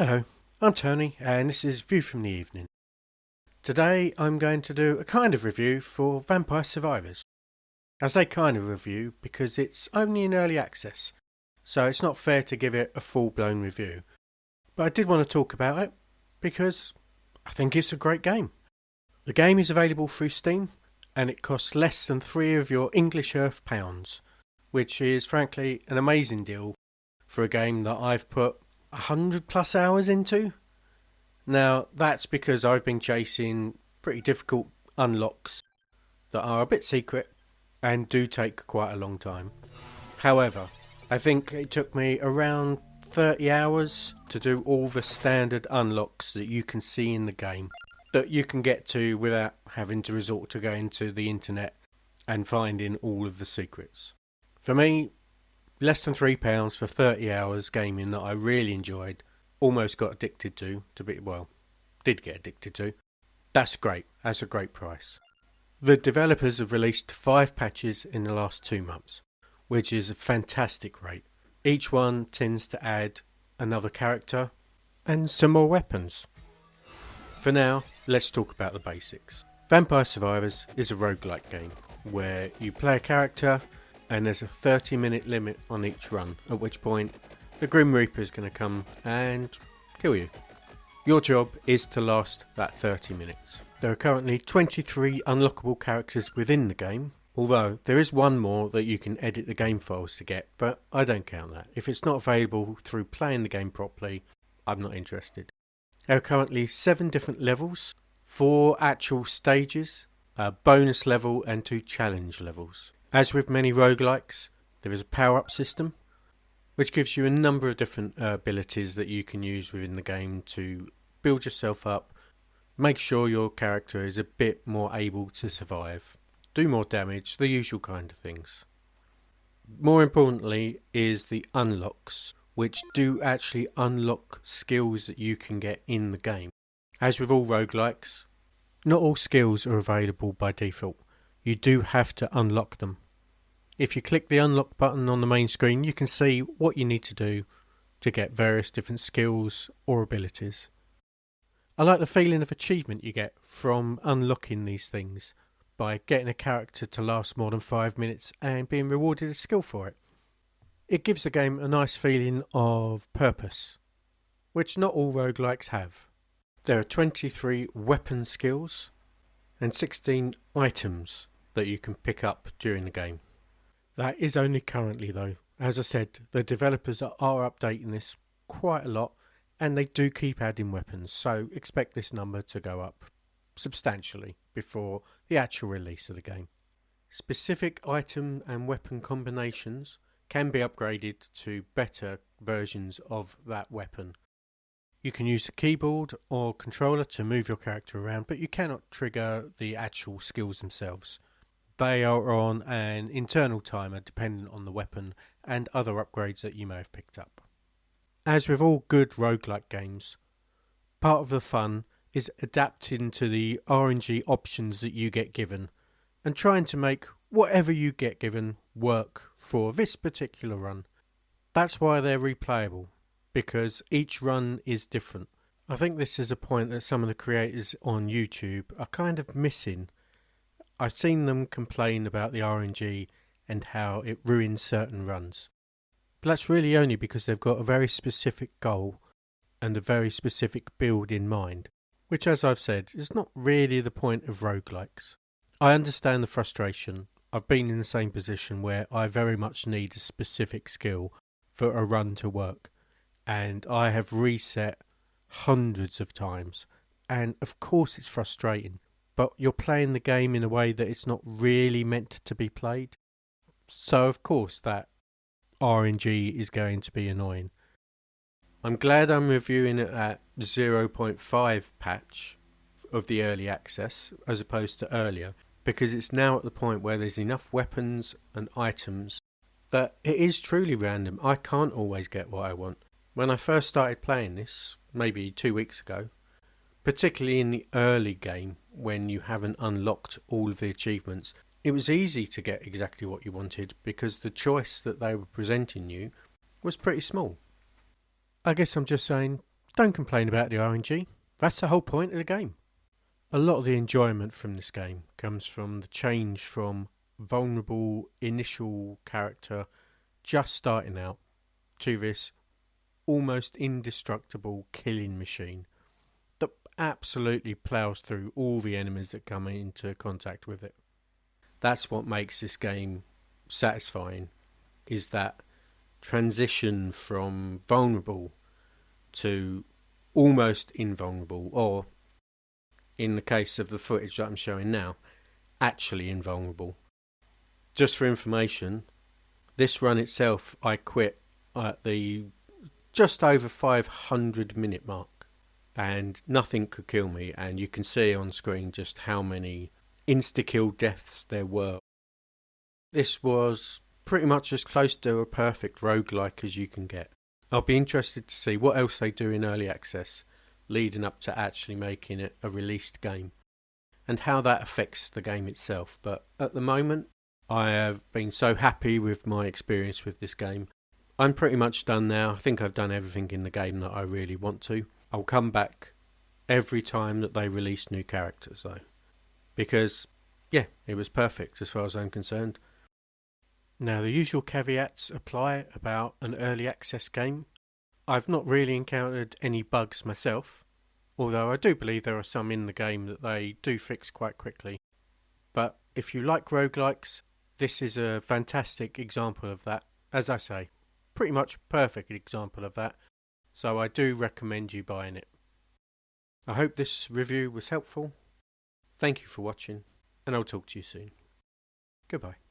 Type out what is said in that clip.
Hello, I'm Tony and this is View from the Evening. Today I'm going to do a kind of review for Vampire Survivors. I say kind of review because it's only in early access, so it's not fair to give it a full-blown review. But I did want to talk about it because I think it's a great game. The game is available through Steam and it costs less than 3 of your English Earth pounds, which is frankly an amazing deal for a game that I've put 100 plus hours into. Now that's because I've been chasing pretty difficult unlocks that are a bit secret and do take quite a long time. However, I think it took me around 30 hours to do all the standard unlocks that you can see in the game, that you can get to without having to resort to going to the internet and finding all of the secrets. For me, less than £3 for 30 hours gaming that I really enjoyed, almost got addicted to did get addicted to. That's great. That's a great price. The developers have released 5 patches in the last 2 months, which is a fantastic rate. Each one tends to add another character and some more weapons. For now, let's talk about the basics. Vampire Survivors is a roguelike game where you play a character and there's a 30-minute limit on each run, at which point the Grim Reaper is going to come and kill you. Your job is to last that 30 minutes. There are currently 23 unlockable characters within the game, although there is one more that you can edit the game files to get, but I don't count that. If it's not available through playing the game properly, I'm not interested. There are currently 7 different levels, 4 actual stages, a bonus level and 2 challenge levels. As with many roguelikes, there is a power-up system, which gives you a number of different abilities that you can use within the game to build yourself up, make sure your character is a bit more able to survive, do more damage, the usual kind of things. More importantly is the unlocks, which do actually unlock skills that you can get in the game. As with all roguelikes, not all skills are available by default. You do have to unlock them. If you click the unlock button on the main screen, you can see what you need to do to get various different skills or abilities. I like the feeling of achievement you get from unlocking these things by getting a character to last more than 5 minutes and being rewarded a skill for it. It gives the game a nice feeling of purpose, which not all roguelikes have. There are 23 weapon skills and 16 items that you can pick up during the game. That is only currently though. As I said, the developers are updating this quite a lot and they do keep adding weapons, so expect this number to go up substantially before the actual release of the game. Specific item and weapon combinations can be upgraded to better versions of that weapon. You can use the keyboard or controller to move your character around, but you cannot trigger the actual skills themselves. They are on an internal timer dependent on the weapon and other upgrades that you may have picked up. As with all good roguelike games, part of the fun is adapting to the RNG options that you get given and trying to make whatever you get given work for this particular run. That's why they're replayable, because each run is different. I think this is a point that some of the creators on YouTube are kind of missing. I've seen them complain about the RNG and how it ruins certain runs. But that's really only because they've got a very specific goal and a very specific build in mind, which, as I've said, is not really the point of roguelikes. I understand the frustration. I've been in the same position where I very much need a specific skill for a run to work, and I have reset hundreds of times, and of course it's frustrating, but you're playing the game in a way that it's not really meant to be played, so of course that RNG is going to be annoying. I'm glad I'm reviewing it at 0.5 patch of the early access as opposed to earlier, because it's now at the point where there's enough weapons and items that it is truly random. I can't always get what I want. When I first started playing this, maybe 2 weeks ago, particularly in the early game when you haven't unlocked all of the achievements, it was easy to get exactly what you wanted because the choice that they were presenting you was pretty small. I guess I'm just saying, don't complain about the RNG. That's the whole point of the game. A lot of the enjoyment from this game comes from the change from vulnerable initial character just starting out to this almost indestructible killing machine that absolutely plows through all the enemies that come into contact with it. That's what makes this game satisfying, is that transition from vulnerable to almost invulnerable, or in the case of the footage that I'm showing now, actually invulnerable. Just for information, this run itself I quit at the just over 500 minute mark, and nothing could kill me, and you can see on screen just how many insta-kill deaths there were. This was pretty much as close to a perfect roguelike as you can get. I'll be interested to see what else they do in early access leading up to actually making it a released game, and how that affects the game itself. But at the moment, I have been so happy with my experience with this game. I'm pretty much done now. I think I've done everything in the game that I really want to. I'll come back every time that they release new characters though, because yeah, it was perfect as far as I'm concerned. Now, the usual caveats apply about an early access game. I've not really encountered any bugs myself, although I do believe there are some in the game that they do fix quite quickly. But if you like roguelikes, this is a fantastic example of that. As I say, pretty much perfect example of that, so I do recommend you buying it. I hope this review was helpful. Thank you for watching, and I'll talk to you soon. Goodbye.